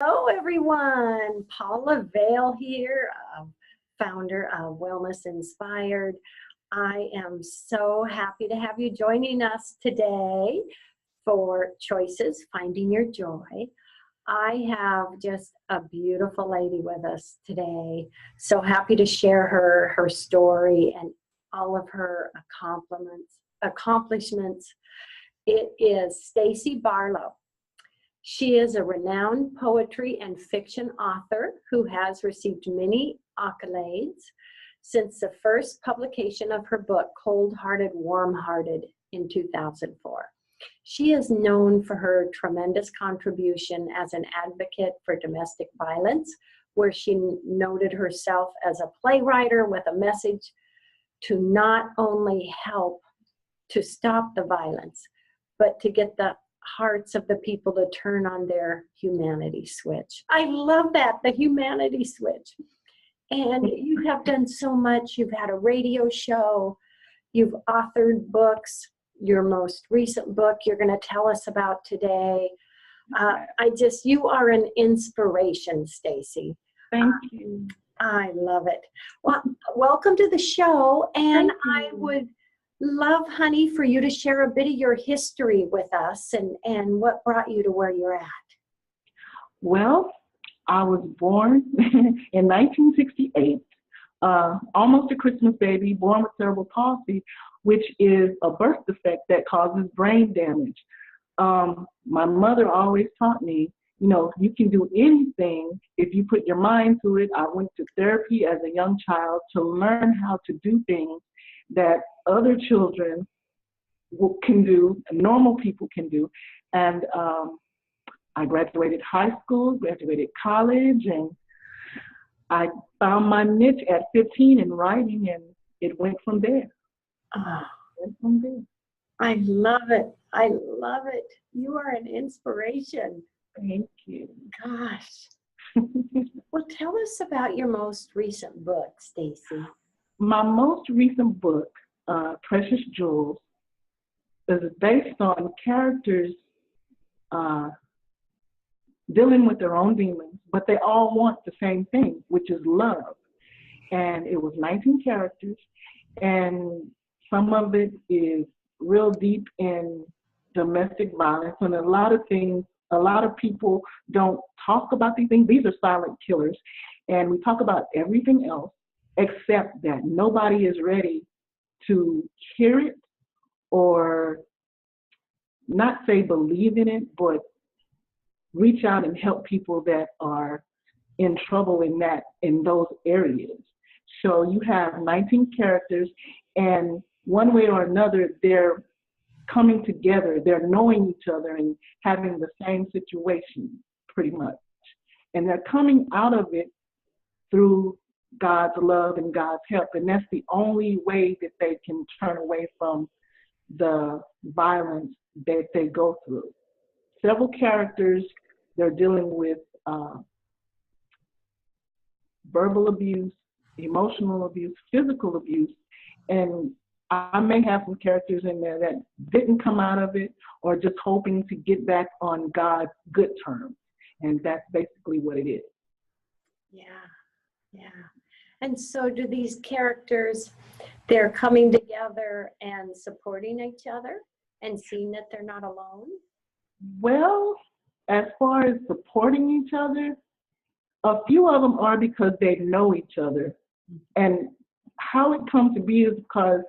Hello, everyone. Paula Vail here, founder of Wellness Inspired. I am so happy to have you joining us today for Choices, Finding Your Joy. I have just a beautiful lady with us today. So happy to share her story and all of her accomplishments. It is Stacey Barlow. She is a renowned poetry and fiction author who has received many accolades since the first publication of her book, Cold-Hearted, Warm-Hearted, in 2004. She is known for her tremendous contribution as an advocate for domestic violence, where she noted herself as a playwright with a message to not only help to stop the violence, but to get the hearts of the people to turn on their humanity switch. I love that, the humanity switch. And you have done so much. You've had a radio show, you've authored books. Your most recent book you're going to tell us about today. You are an inspiration, Stacey. Thank you. I love it. Well, welcome to the show. And I would love, honey, for you to share a bit of your history with us and what brought you to where you're at. Well, I was born in 1968, almost a Christmas baby, born with cerebral palsy, which is a birth defect that causes brain damage. My mother always taught me, you can do anything if you put your mind to it. I went to therapy as a young child to learn how to do things that other children can do, normal people can do. And I graduated high school, graduated college, and I found my niche at 15 in writing, and it went from there. I love it. I love it. You are an inspiration. Thank you. Gosh. Well, tell us about your most recent book, Stacey. My most recent book, Precious Jewels, is based on characters dealing with their own demons, but they all want the same thing, which is love. And it was 19 characters, and some of it is real deep in domestic violence, and a lot of people don't talk about these things. These are silent killers, and we talk about everything else except that. Nobody is ready to hear it, or not say believe in it, but reach out and help people that are in trouble in those areas. So you have 19 characters, and one way or another, they're coming together, they're knowing each other and having the same situation, pretty much. And they're coming out of it through God's love and God's help. And that's the only way that they can turn away from the violence that they go through. Several characters, they're dealing with verbal abuse, emotional abuse, physical abuse, and I may have some characters in there that didn't come out of it, or just hoping to get back on God's good terms. And that's basically what it is. Yeah. And so do these characters, they're coming together and supporting each other and seeing that they're not alone? Well, as far as supporting each other, a few of them are because they know each other. And how it comes to be is because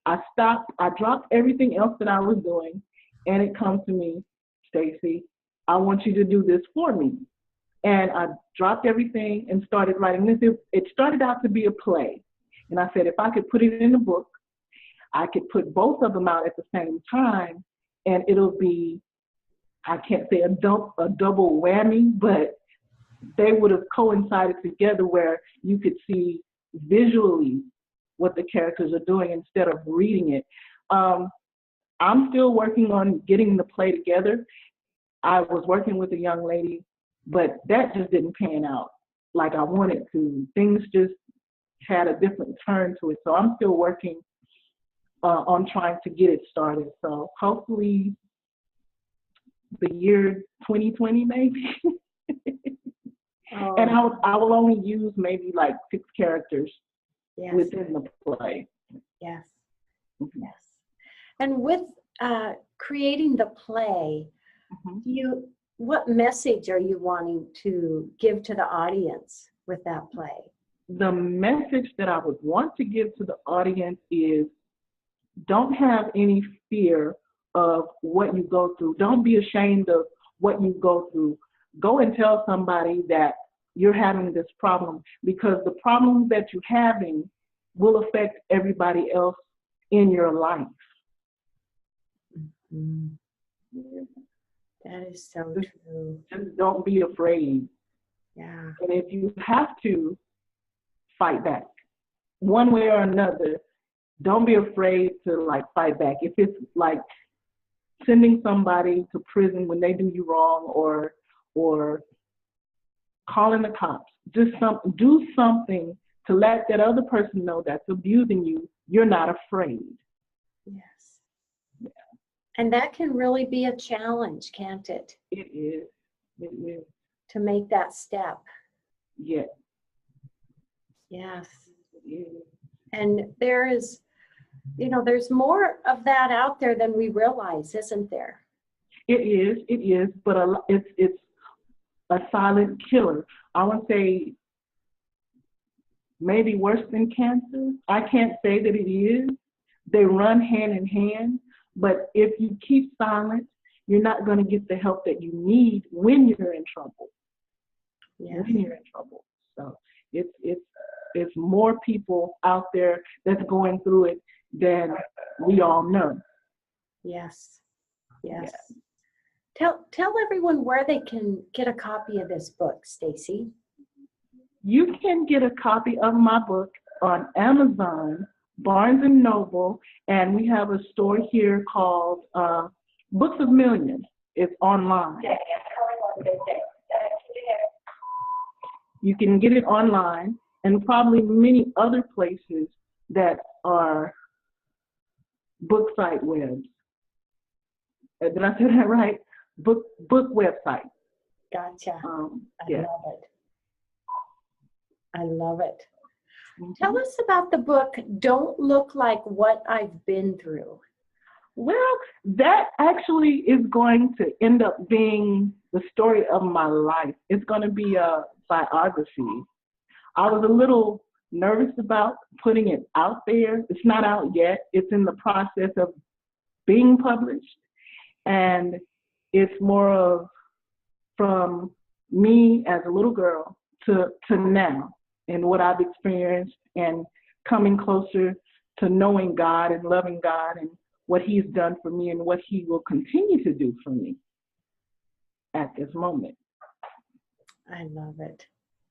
I dropped everything else that I was doing, and it comes to me, Stacey, I want you to do this for me. And I dropped everything and started writing this. It started out to be a play. And I said, if I could put it in a book, I could put both of them out at the same time, and it'll be, I can't say a double whammy, but they would have coincided together where you could see visually what the characters are doing instead of reading it. I'm still working on getting the play together. I was working with a young lady, but that just didn't pan out like I wanted to. Things just had a different turn to it. So I'm still working on trying to get it started. So hopefully the year 2020 maybe. And I will only use maybe like 6 characters yes, within the play. yes, Mhm. yes. And with creating the play, Mhm. what message are you wanting to give to the audience with that play? The message that I would want to give to the audience is, don't have any fear of what you go through. Don't be ashamed of what you go through. Go and tell somebody that you're having this problem, because the problems that you're having will affect everybody else in your life. Mm. That is so true. Just don't be afraid. Yeah. And if you have to, fight back. One way or another, don't be afraid to like fight back. If it's like sending somebody to prison when they do you wrong, or calling the cops, just do something to let that other person know that's abusing you, you're not afraid. Yes. Yeah. And that can really be a challenge, can't it? It is. It is. To make that step. Yes. Yes. It is. And there's more of that out there than we realize, isn't there? It is, but it's a silent killer. I would say maybe worse than cancer. I can't say that it is. They run hand in hand, but if you keep silent, you're not going to get the help that you need when you're in trouble. Yes. When you're in trouble. So it's more people out there that's going through it than we all know. Yes. Yes. Yeah. Tell everyone where they can get a copy of this book, Stacey. You can get a copy of my book on Amazon, Barnes & Noble, and we have a store here called Books of Millions. It's online. You can get it online, and probably many other places that are book site webs. Did I say that right? Book website. Gotcha. Yeah. Love it. I love it. Mm-hmm. Tell us about the book, Don't Look Like What I've Been Through. Well, that actually is going to end up being the story of my life. It's going to be a biography. I was a little nervous about putting it out there. It's not out yet. It's in the process of being published. And it's more of from me as a little girl to now, and what I've experienced, and coming closer to knowing God and loving God and what He's done for me and what He will continue to do for me at this moment. I love it.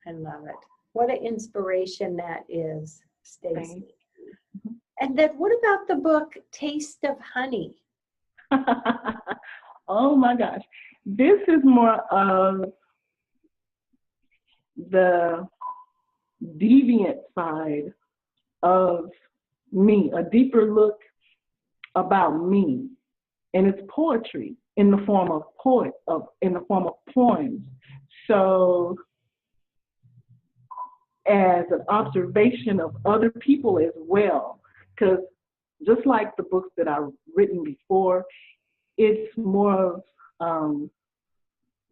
I love it. What an inspiration that is, Stacey. And then what about the book, Taste of Honey? Oh my gosh. This is more of the deviant side of me, a deeper look about me. And it's poetry in the form of poems. So as an observation of other people as well, because just like the books that I've written before, it's more of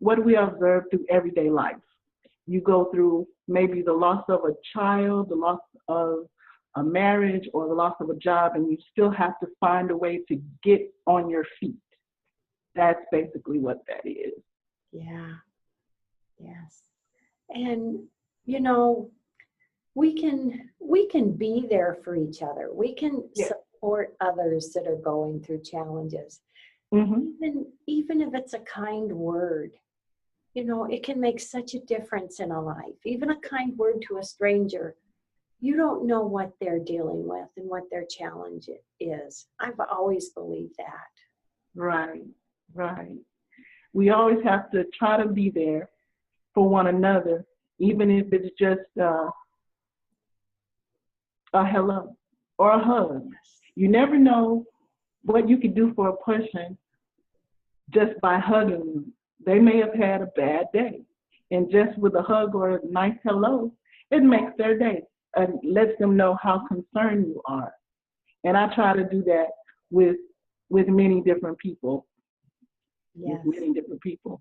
what we observe through everyday life. You go through maybe the loss of a child, the loss of a marriage, or the loss of a job, and you still have to find a way to get on your feet. That's basically what that is. Yeah. Yes. And we can be there for each other. We can support others that are going through challenges. Mm-hmm. Even if it's a kind word, it can make such a difference in a life. Even a kind word to a stranger, you don't know what they're dealing with and what their challenge is. I've always believed that. Right. We always have to try to be there for one another, even if it's just a hello or a hug. You never know what you could do for a person just by hugging them. They may have had a bad day. And just with a hug or a nice hello, it makes their day and lets them know how concerned you are. And I try to do that with many different people. Yes. With many different people.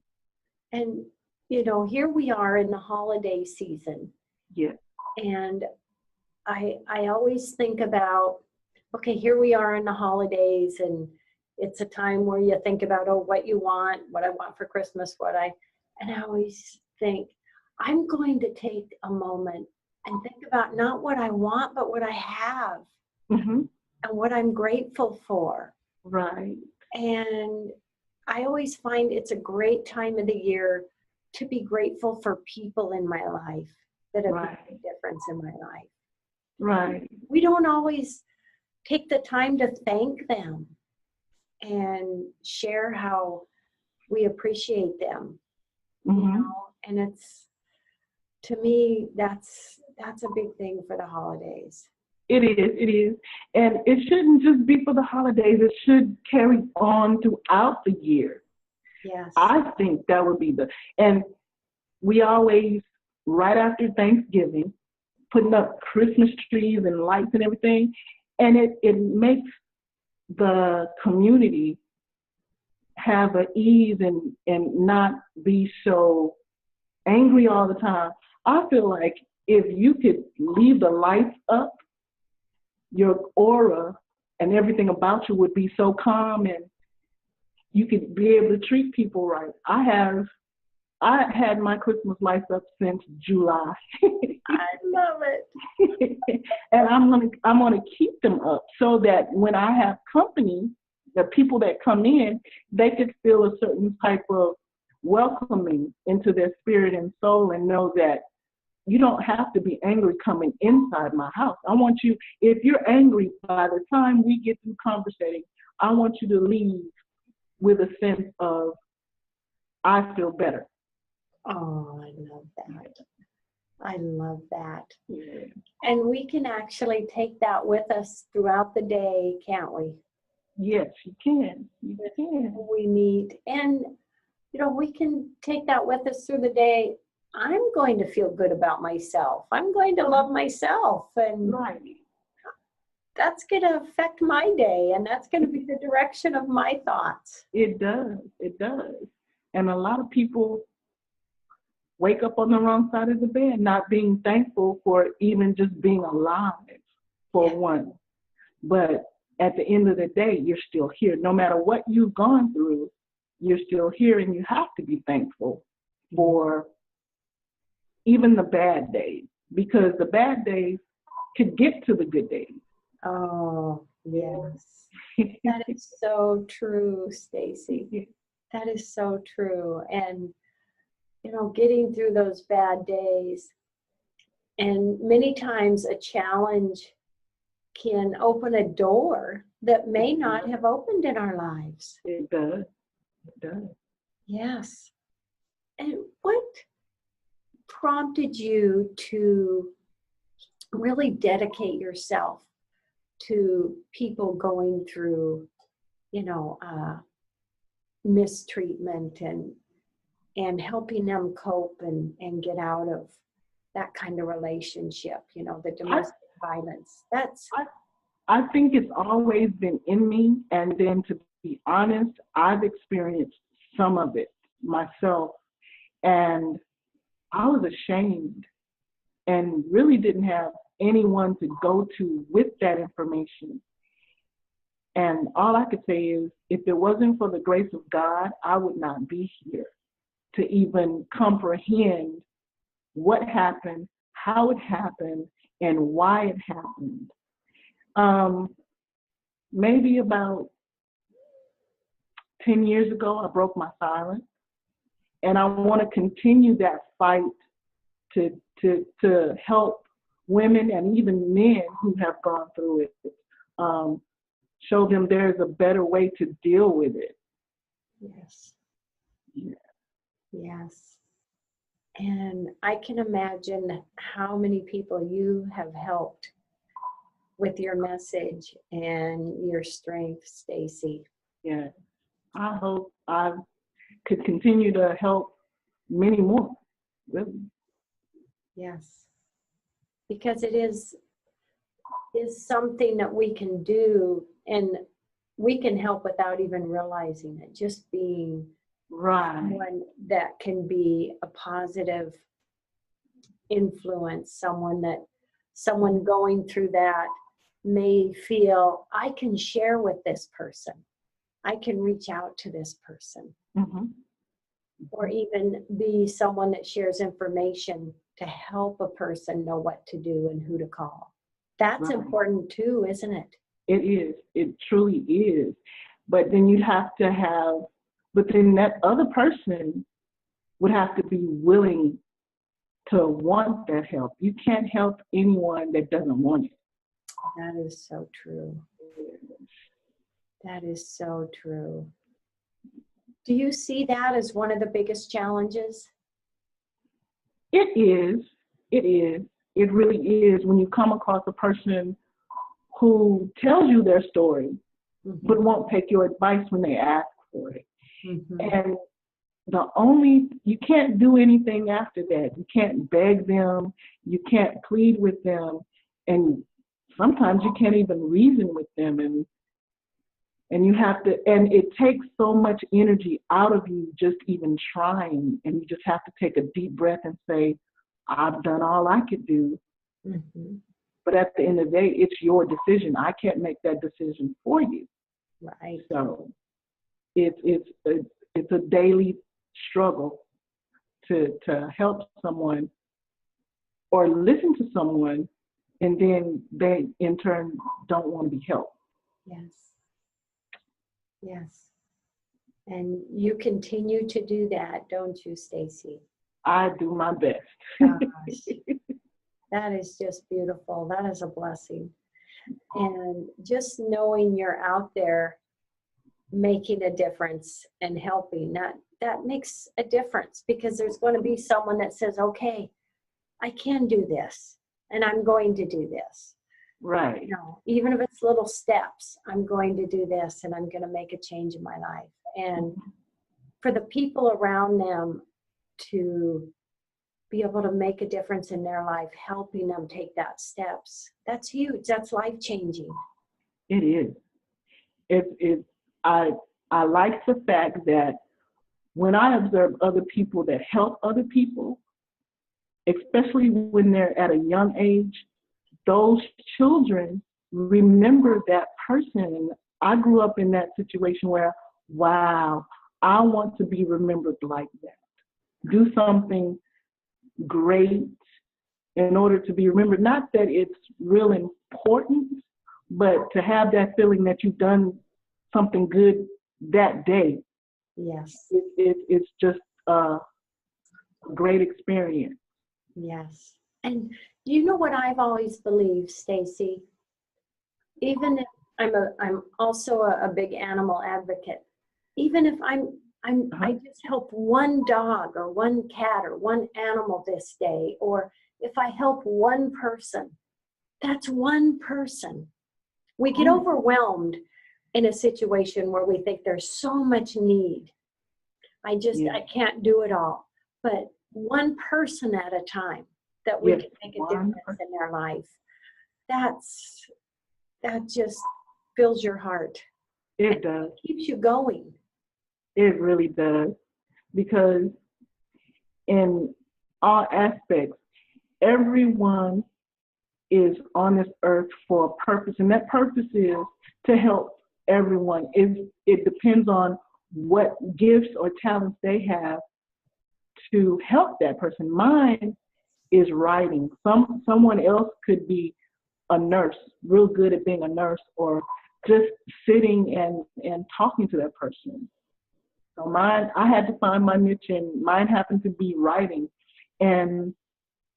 And, here we are in the holiday season. Yeah. And I always think about, okay, here we are in the holidays, and it's a time where you think about, oh, what you want, what I want for Christmas, and I always think, I'm going to take a moment and think about not what I want, but what I have, Mm-hmm. and what I'm grateful for. Right. And I always find it's a great time of the year to be grateful for people in my life that have made a difference in my life. Right. We don't always take the time to thank them and share how we appreciate them. Mm-hmm. And it's, to me, that's a big thing for the holidays. It is. And it shouldn't just be for the holidays. It should carry on throughout the year. Yes. I think that would be and we always, right after Thanksgiving, putting up Christmas trees and lights and everything. And it makes the community have an ease and not be so angry all the time. I feel like if you could leave the lights up, your aura and everything about you would be so calm, and you could be able to treat people right. I had my Christmas lights up since July. I love it. And I'm gonna keep them up so that when I have company, the people that come in, they could feel a certain type of welcoming into their spirit and soul, and know that you don't have to be angry coming inside my house. I want you, if you're angry, by the time we get through conversating, I want you to leave with a sense of, I feel better. Oh, I love that. I love that. Yeah. And we can actually take that with us throughout the day, can't we? Yes, you can. You can. We meet, and we can take that with us through the day. I'm going to feel good about myself. I'm going to love myself, and that's going to affect my day, and that's going to be the direction of my thoughts. It does. And a lot of people wake up on the wrong side of the bed, not being thankful for even just being alive, for one. But at the end of the day, you're still here. No matter what you've gone through, you're still here, and you have to be thankful for even the bad days, because the bad days could get to the good days. Oh, yes. That is so true, Stacey. That is so true. And, getting through those bad days, and many times a challenge can open a door that may not have opened in our lives. It does. Yes. And what prompted you to really dedicate yourself to people going through, mistreatment and helping them cope and get out of that kind of relationship, the domestic violence? I think it's always been in me, and then to be honest, I've experienced some of it myself, and I was ashamed and really didn't have anyone to go to with that information. And all I could say is, if it wasn't for the grace of God, I would not be here to even comprehend what happened, how it happened, and why it happened. Maybe about 10 years ago, I broke my silence, and I want to continue that fight to help women and even men who have gone through it, show them there's a better way to deal with it. Yes. Yes. And I can imagine how many people you have helped with your message and your strength, Stacey. Yeah. I hope I could continue to help many more. really. Yes. Because it is something that we can do, and we can help without even realizing it. Just being Right. someone that can be a positive influence, someone going through that may feel, I can share with this person. I can reach out to this person. Mm-hmm. Or even be someone that shares information to help a person know what to do and who to call. That's Right. important too, isn't it? It is. It truly is. But then you have to have, but then that other person would have to be willing to want that help. You can't help anyone that doesn't want it. That is so true. That is so true. Do you see that as one of the biggest challenges? It is. It is. It really is when you come across a person who tells you their story, Mm-hmm. but won't take your advice when they ask for it. Mm-hmm. And you can't do anything after that. You can't beg them. You can't plead with them. And sometimes you can't even reason with them. And you have to, and it takes so much energy out of you just even trying. And you just have to take a deep breath and say, I've done all I could do. Mm-hmm. But at the end of the day, it's your decision. I can't make that decision for you. Right. So it's a daily struggle to help someone or listen to someone, and then they in turn don't want to be helped. Yes. Yes. And you continue to do that, don't you, Stacey? I do my best. Gosh, that is just beautiful. That is a blessing. And just knowing you're out there making a difference and helping, that makes a difference, because there's going to be someone that says, okay, I can do this and I'm going to do this. Right. You know, even if it's little steps, I'm going to do this and I'm going to make a change in my life. And for the people around them to be able to make a difference in their life, helping them take that steps, that's huge. That's life-changing. It is. I like the fact that when I observe other people that help other people, especially when they're at a young age, those children remember that person. I grew up in that situation where, wow, I want to be remembered like that. Do something great in order to be remembered. Not that it's real important, but to have that feeling that you've done something good that day. Yes. It's just a great experience. Yes. And you know what I've always believed, Stacey? Even if I'm also a big animal advocate. Even if I just help one dog or one cat or one animal this day, or if I help one person, that's one person. We get overwhelmed in a situation where we think there's so much need. I can't do it all. But one person at a time that we can make a difference in their life, that just fills your heart. It does. It keeps you going. It really does. Because in all aspects, everyone is on this earth for a purpose, and that purpose is to help everyone. It depends on what gifts or talents they have to help that person. Mine is writing. Someone else could be a nurse, real good at being a nurse, or just sitting and talking to that person. So mine, I had to find my niche, and mine happened to be writing. And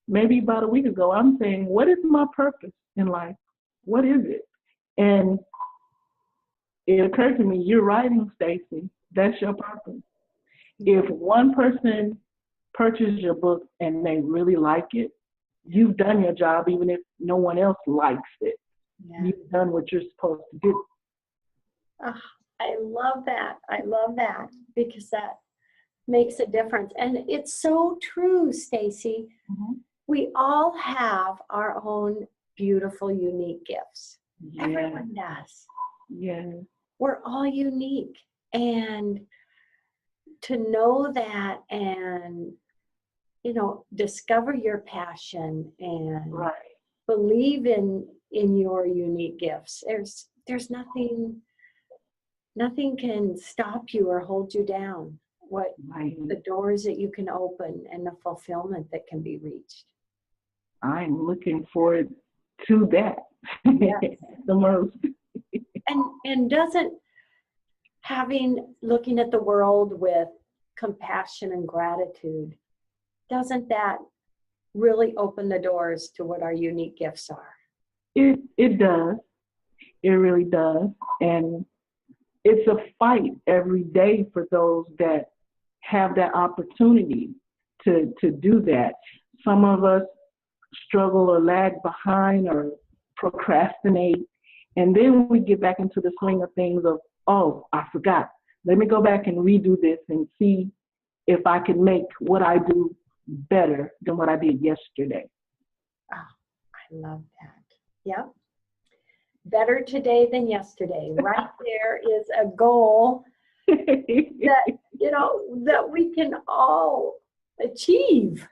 maybe about a week ago, I'm saying, what is my purpose in life? What is it? And it occurred to me, you're writing, Stacey. That's your purpose. If one person purchases your book and they really like it, you've done your job, even if no one else likes it. Yeah. You've done what you're supposed to do. Oh, I love that. I love that, because makes a difference. And it's so true, Stacey. Mm-hmm. We all have our own beautiful, unique gifts. Yeah. Everyone does. Yeah. We're all unique. And to know that and, discover your passion and Right. believe in your unique gifts. There's nothing can stop you or hold you down. What Right. the doors that you can open and the fulfillment that can be reached. I'm looking forward to that. Yes. The most. And doesn't looking at the world with compassion and gratitude, doesn't that really open the doors to what our unique gifts are? It does. It really does. And it's a fight every day for those that have that opportunity to do that. Some of us struggle or lag behind or procrastinate. And then we get back into the swing of things of, oh, I forgot. Let me go back and redo this and see if I can make what I do better than what I did yesterday. Oh, I love that. Yep. Better today than yesterday. Right there is a goal that, that we can all achieve.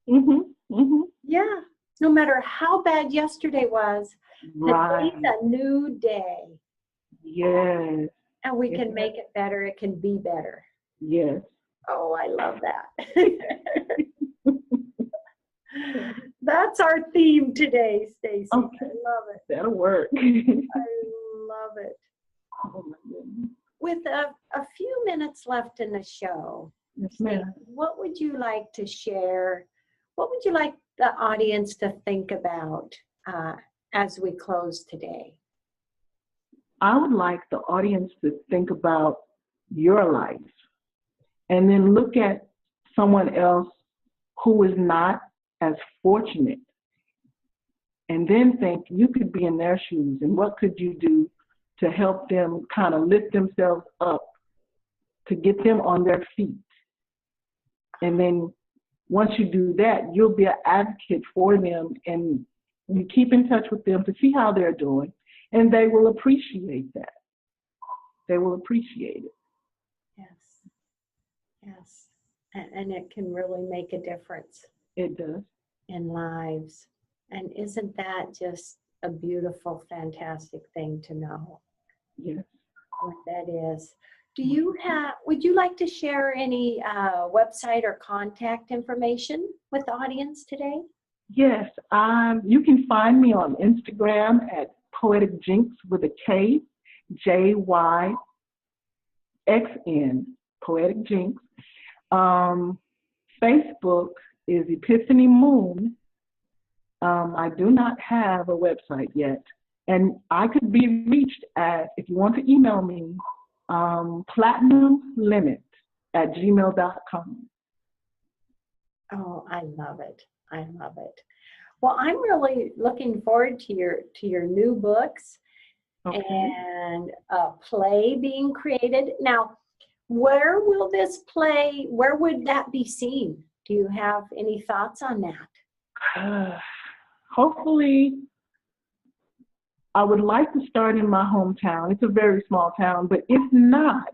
Mm-hmm, mm-hmm. Yeah. No matter how bad yesterday was, Right. today's a new day. Yes. And we can make it better. It can be better. Yes. Oh, I love that. That's our theme today, Stacey. Okay. I love it. That'll work. I love it. Oh my goodness. With a few minutes left in the show, Yes, ma'am. what would you like to share? What would you like the audience to think about as we close today? I would like the audience to think about your life and then look at someone else who is not as fortunate, and then think you could be in their shoes and what could you do to help them kind of lift themselves up, to get them on their feet. And then once you do that, you'll be an advocate for them, and you keep in touch with them to see how they're doing, and they will appreciate that. They will appreciate it. Yes. Yes. And it can really make a difference. It does. In lives. And isn't that just a beautiful, fantastic thing to know? Yes. What that is. Would you like to share any website or contact information with the audience today? Yes. You can find me on Instagram at Poetic Jinx with a K, JYXN, Poetic Jinx. Facebook is Epiphany Moon. I do not have a website yet. And I could be reached at, if you want to email me, platinumlimit@gmail.com. Oh, I love it. I love it. Well, I'm really looking forward to your new books. Okay. And a play being created. Now, where would that be seen? Do you have any thoughts on that? Hopefully, I would like to start in my hometown. It's a very small town, but if not,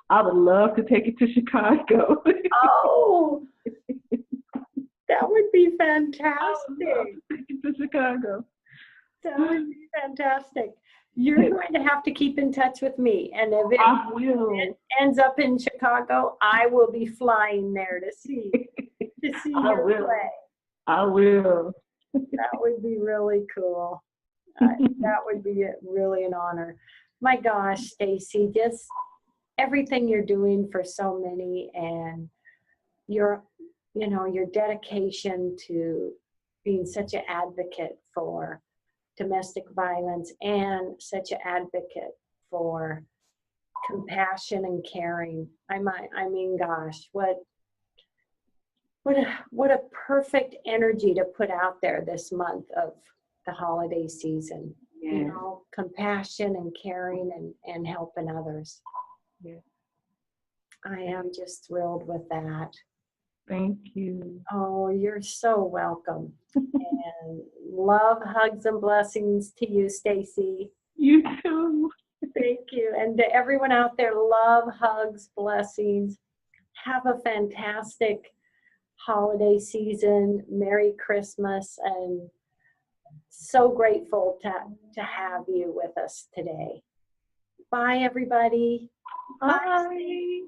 I would love to take it to Chicago. Oh, that would be fantastic. I would love to take it to Chicago. That would be fantastic. You're going to have to keep in touch with me. And if it ends up in Chicago, I will be flying there to see your play. I will. That would be really cool. That would be really an honor. My gosh, Stacey, just everything you're doing for so many, and your dedication to being such an advocate for domestic violence and such an advocate for compassion and caring. I mean, gosh, what a perfect energy to put out there this month of the holiday season. Yeah. Compassion and caring and helping others. Yeah. I am just thrilled with that. Thank you. Oh, you're so welcome. And love, hugs, and blessings to you, Stacey. You too. Thank you. And to everyone out there, love, hugs, blessings. Have a fantastic holiday season. Merry Christmas. And so grateful to have you with us today. Bye, everybody. Bye.